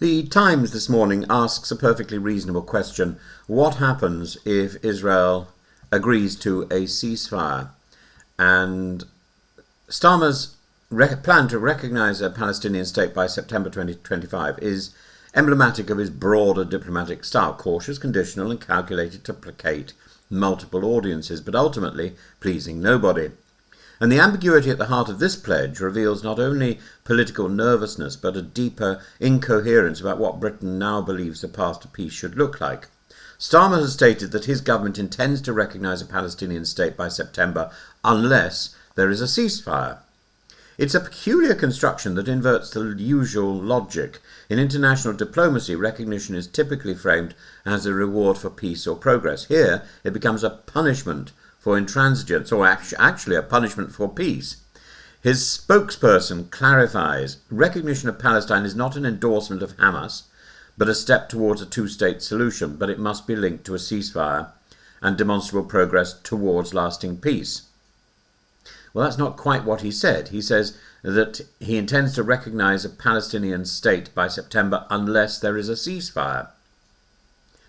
The Times this morning asks a perfectly reasonable question. What happens if Israel agrees to a ceasefire? And Starmer's plan to recognise a Palestinian state by September 2025 is emblematic of his broader diplomatic style, cautious, conditional and calculated to placate multiple audiences, but ultimately pleasing nobody. And the ambiguity at the heart of this pledge reveals not only political nervousness, but a deeper incoherence about what Britain now believes the path to peace should look like. Starmer has stated that his government intends to recognise a Palestinian state by September unless there is a ceasefire. It's a peculiar construction that inverts the usual logic. In international diplomacy, recognition is typically framed as a reward for peace or progress. Here, it becomes a punishment for intransigence, or actually a punishment for peace. His spokesperson clarifies, recognition of Palestine is not an endorsement of Hamas, but a step towards a two-state solution, but it must be linked to a ceasefire and demonstrable progress towards lasting peace. Well, that's not quite what he said. He says that he intends to recognise a Palestinian state by September unless there is a ceasefire.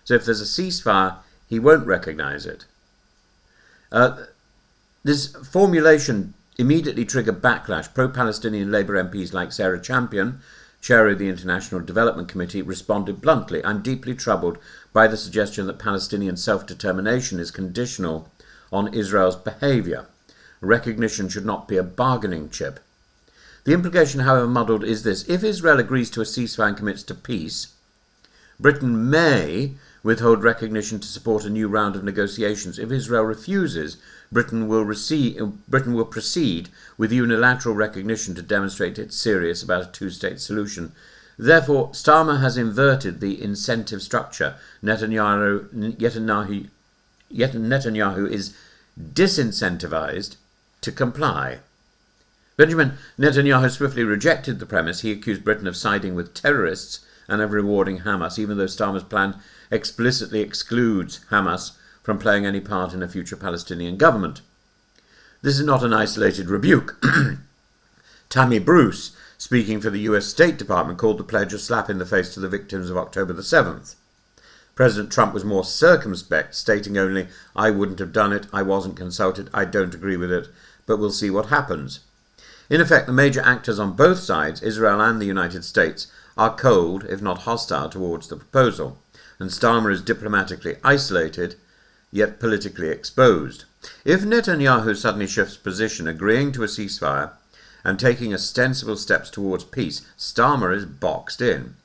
So if there's a ceasefire, he won't recognise it. This formulation immediately triggered backlash. Pro-Palestinian Labour MPs like Sarah Champion, chair of the International Development Committee, responded bluntly, "I'm deeply troubled by the suggestion that Palestinian self-determination is conditional on Israel's behaviour. Recognition should not be a bargaining chip." The implication, however muddled, is this. If Israel agrees to a ceasefire and commits to peace, Britain may withhold recognition to support a new round of negotiations. If Israel refuses, Britain will proceed with unilateral recognition to demonstrate it's serious about a two-state solution. Therefore, Starmer has inverted the incentive structure. Netanyahu is disincentivized to comply. Benjamin Netanyahu swiftly rejected the premise. He accused Britain of siding with terrorists and of rewarding Hamas, even though Starmer's plan explicitly excludes Hamas from playing any part in a future Palestinian government. This is not an isolated rebuke. Tammy Bruce, speaking for the US State Department, called the pledge a slap in the face to the victims of October the 7th. President Trump was more circumspect, stating only, "I wouldn't have done it, I wasn't consulted, I don't agree with it, but we'll see what happens." In effect, the major actors on both sides, Israel and the United States, are cold, if not hostile, towards the proposal, and Starmer is diplomatically isolated, yet politically exposed. If Netanyahu suddenly shifts position, agreeing to a ceasefire and taking ostensible steps towards peace, Starmer is boxed in.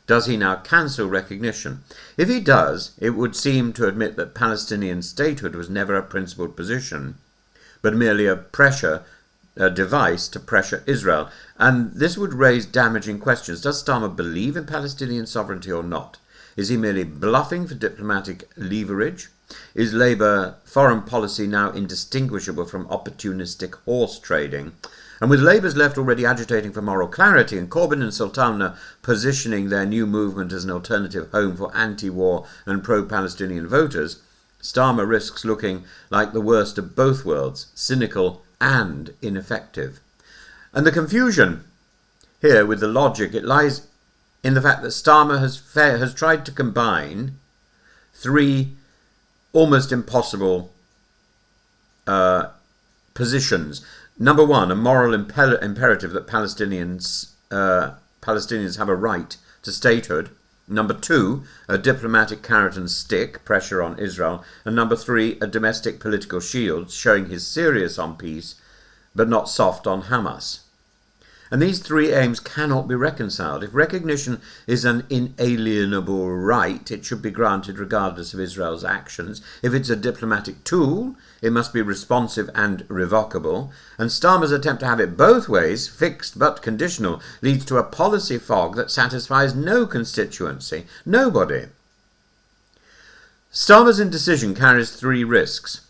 Does he now cancel recognition? If he does, it would seem to admit that Palestinian statehood was never a principled position, but merely a device to pressure Israel. And this would raise damaging questions. Does Starmer believe in Palestinian sovereignty or not? Is he merely bluffing for diplomatic leverage? Is Labour foreign policy now indistinguishable from opportunistic horse trading? And with Labour's left already agitating for moral clarity and Corbyn and Sultana positioning their new movement as an alternative home for anti-war and pro-Palestinian voters, Starmer risks looking like the worst of both worlds, cynical and ineffective. And the confusion here with the logic, it lies in the fact that Starmer has tried to combine three almost impossible positions. Number one, a moral imperative that Palestinians have a right to statehood. Number two, a diplomatic carrot and stick, pressure on Israel. And number three, a domestic political shield, showing he's serious on peace, but not soft on Hamas. And these three aims cannot be reconciled. If recognition is an inalienable right, it should be granted regardless of Israel's actions. If it's a diplomatic tool, it must be responsive and revocable. And Starmer's attempt to have it both ways, fixed but conditional, leads to a policy fog that satisfies no constituency, nobody. Starmer's indecision carries three risks.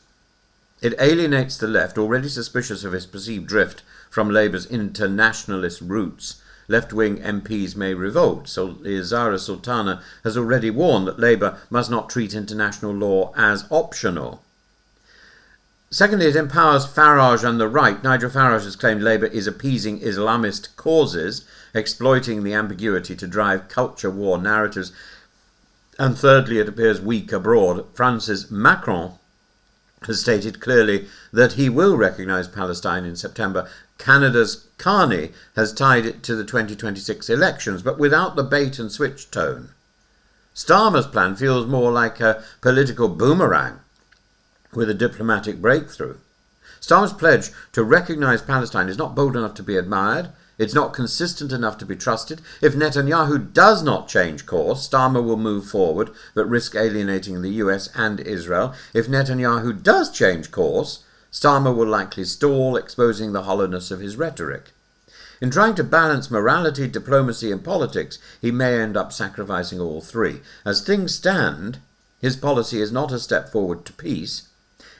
It alienates the left, already suspicious of his perceived drift from Labour's internationalist roots. Left-wing MPs may revolt, so Zara Sultana has already warned that Labour must not treat international law as optional. Secondly, it empowers Farage and the right. Nigel Farage has claimed Labour is appeasing Islamist causes, exploiting the ambiguity to drive culture war narratives. And thirdly, it appears weak abroad. France's Macron has stated clearly that he will recognise Palestine in September. Canada's Carney has tied it to the 2026 elections, but without the bait-and-switch tone. Starmer's plan feels more like a political boomerang with a diplomatic breakthrough. Starmer's pledge to recognise Palestine is not bold enough to be admired. It's not consistent enough to be trusted. If Netanyahu does not change course, Starmer will move forward, but risk alienating the US and Israel. If Netanyahu does change course, Starmer will likely stall, exposing the hollowness of his rhetoric. In trying to balance morality, diplomacy and politics, he may end up sacrificing all three. As things stand, his policy is not a step forward to peace.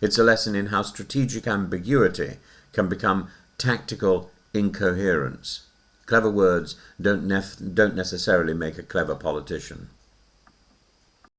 It's a lesson in how strategic ambiguity can become tactical incoherence. Clever words don't necessarily make a clever politician.